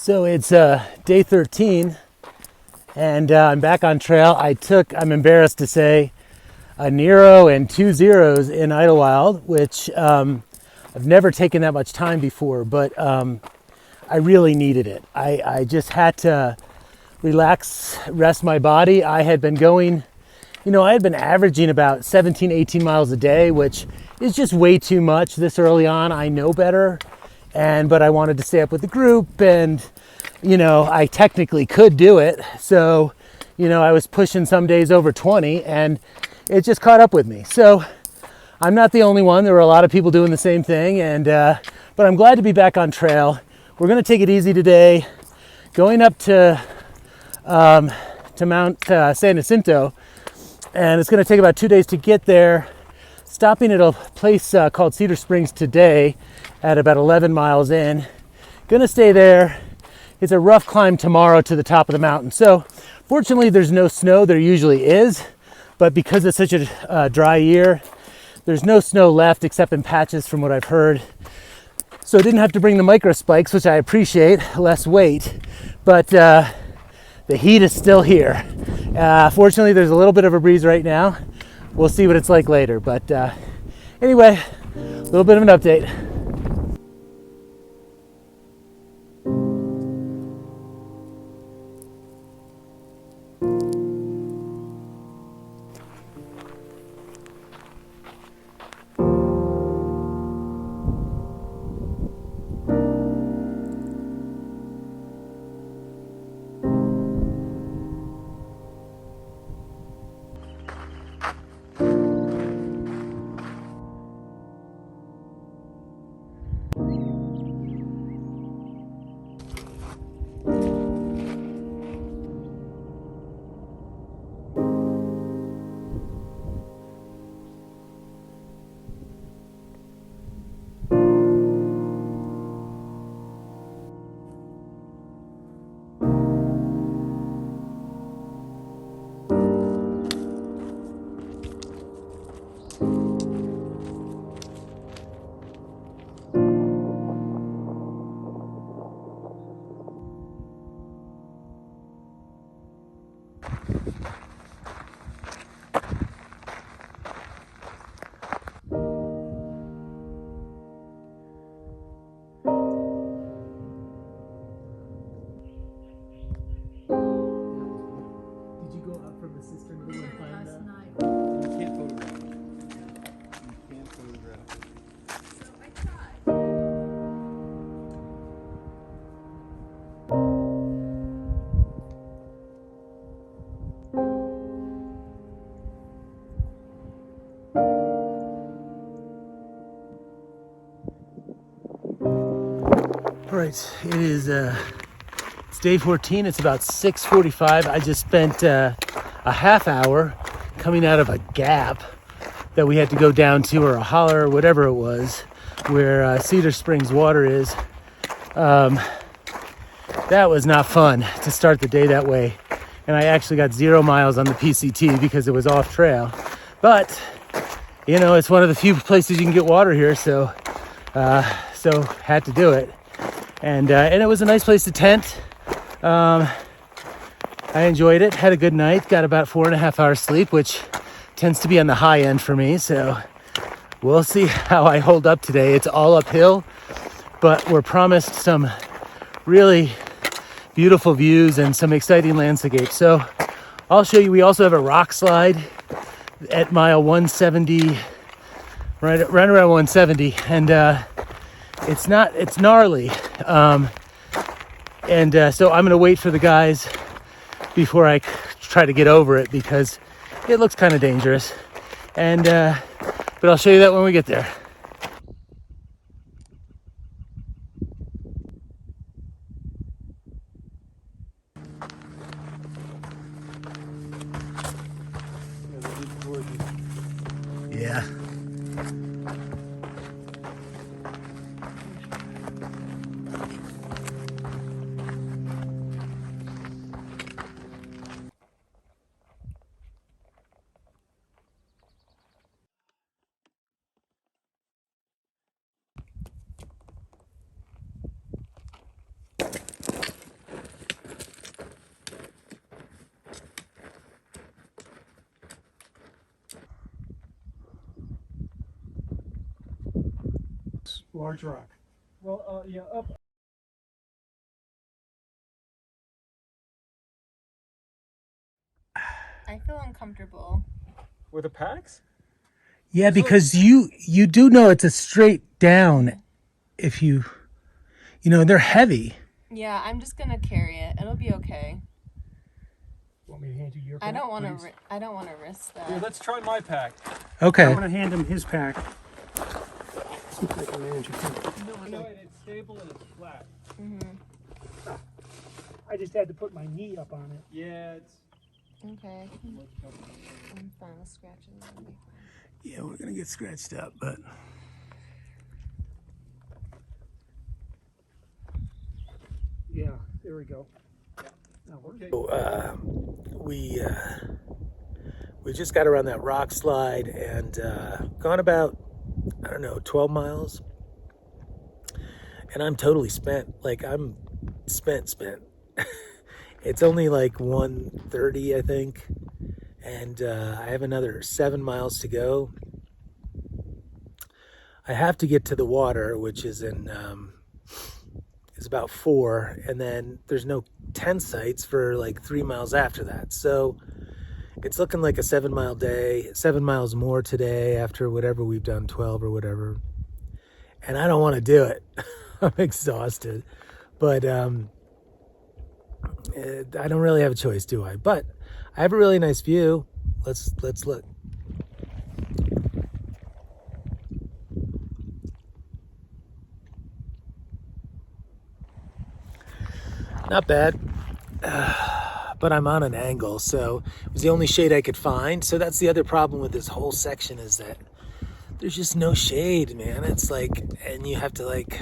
So it's day 13, and I'm back on trail. I'm embarrassed to say, a Nero and 2 zeros in Idlewild, which I've never taken that much time before, but I really needed it. I just had to relax, rest my body. I had been going, I had been averaging about 17, 18 miles a day, which is just way too much this early on. I know better, but I wanted to stay up with the group, and I technically could do it. So, I was pushing some days over 20, and it just caught up with me. So I'm not the only one. There were a lot of people doing the same thing, but I'm glad to be back on trail. We're going to take it easy today, going up to Mount San Jacinto, and it's going to take about 2 days to get there, stopping at a place called Cedar Springs today at about 11 miles in. Going to stay there. It's a rough climb tomorrow to the top of the mountain. So fortunately there's no snow. There usually is, but because it's such a dry year, there's no snow left except in patches from what I've heard. So I didn't have to bring the micro spikes, which I appreciate, less weight, but the heat is still here. Fortunately, there's a little bit of a breeze right now. We'll see what it's like later, but anyway, a little bit of an update. All right, it's day 14. It's about 6:45. I just spent a half hour coming out of a gap that we had to go down to, or a holler, or whatever it was, where Cedar Springs water is. That was not fun to start the day that way. And I actually got 0 miles on the PCT because it was off trail. But, it's one of the few places you can get water here, so had to do it. And it was a nice place to tent. I enjoyed it, had a good night, got about 4.5 hours sleep, which tends to be on the high end for me. So we'll see how I hold up today. It's all uphill, but we're promised some really beautiful views and some exciting landscapes. So I'll show you. We also have a rock slide at mile 170, right around 170, and it's gnarly. So I'm gonna wait for the guys before I try to get over it because it looks kind of dangerous. But I'll show you that when we get there. Yeah. Large rock. Well, yeah, up. I feel uncomfortable. With the packs? Yeah, because you do know it's a straight down. If you know, they're heavy. Yeah, I'm just gonna carry it. It'll be okay. Want me to hand you your pack? I don't want to. I don't want to risk that. Here, let's try my pack. Okay. I'm gonna hand him his pack. See if I can manage it. No, it's stable and it's flat. I just had to put my knee up on it. Yeah, it's okay. I'm fine with scratching. Yeah, we're gonna get scratched up, but yeah. There we go. Okay. We just got around that rock slide and gone about, I don't know, 12 miles, and I'm totally spent. Like, I'm spent. It's only like 1:30, I think, and I have another 7 miles to go. I have to get to the water, which is is about 4, and then there's no tent sites for like 3 miles after that. So it's looking like a 7-mile day, 7 miles more today after whatever we've done, 12 or whatever. And I don't want to do it. I'm exhausted, but I don't really have a choice, do I? But I have a really nice view. Let's look. Not bad, but I'm on an angle, so it was the only shade I could find. So that's the other problem with this whole section, is that there's just no shade, man. It's like, and you have to like,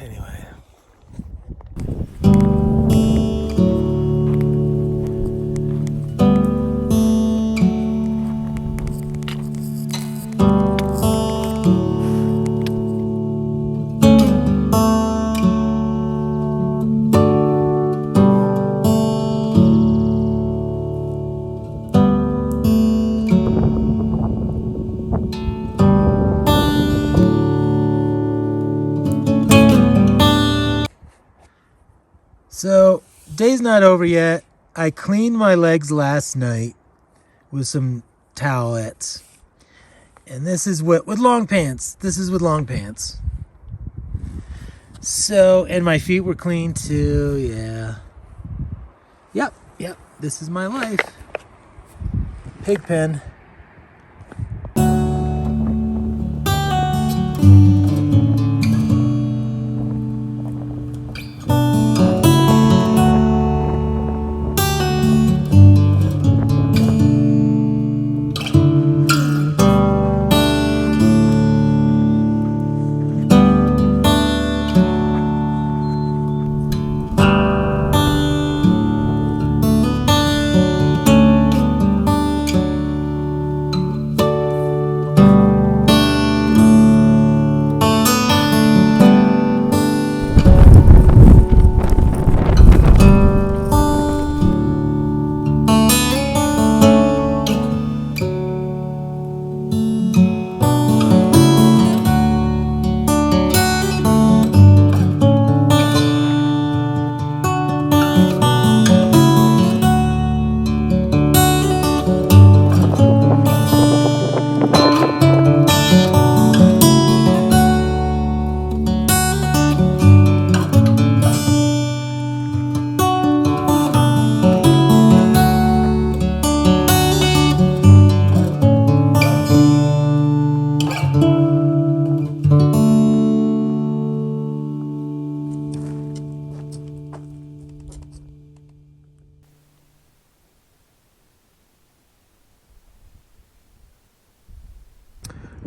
anyway. So, day's not over yet. I cleaned my legs last night with some towelettes. And this is with long pants. This is with long pants. So, and my feet were clean too, yeah. Yep, this is my life. Pigpen.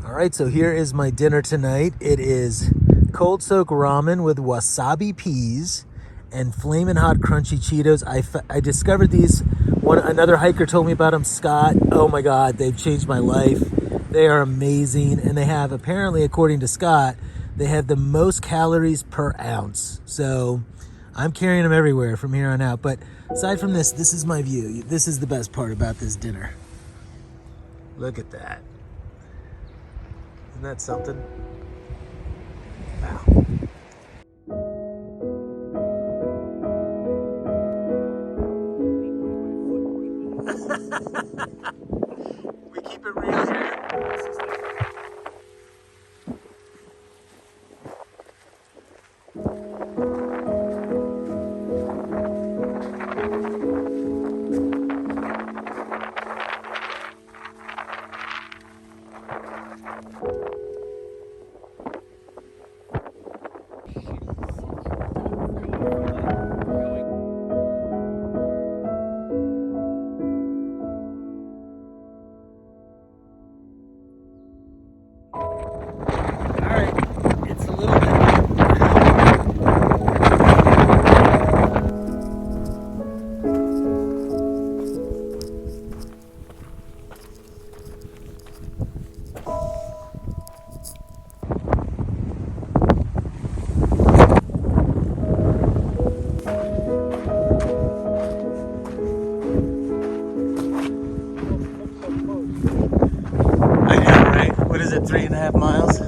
All right, so here is my dinner tonight. It is cold soak ramen with wasabi peas and flamin' hot crunchy Cheetos. I discovered these. Another hiker told me about them, Scott. Oh my God, they've changed my life. They are amazing, and they have, apparently, according to Scott, they have the most calories per ounce. So I'm carrying them everywhere from here on out. But aside from this, this is my view. This is the best part about this dinner. Look at that. Isn't that something? We keep it real here. I know, right? What is it, 3.5 miles?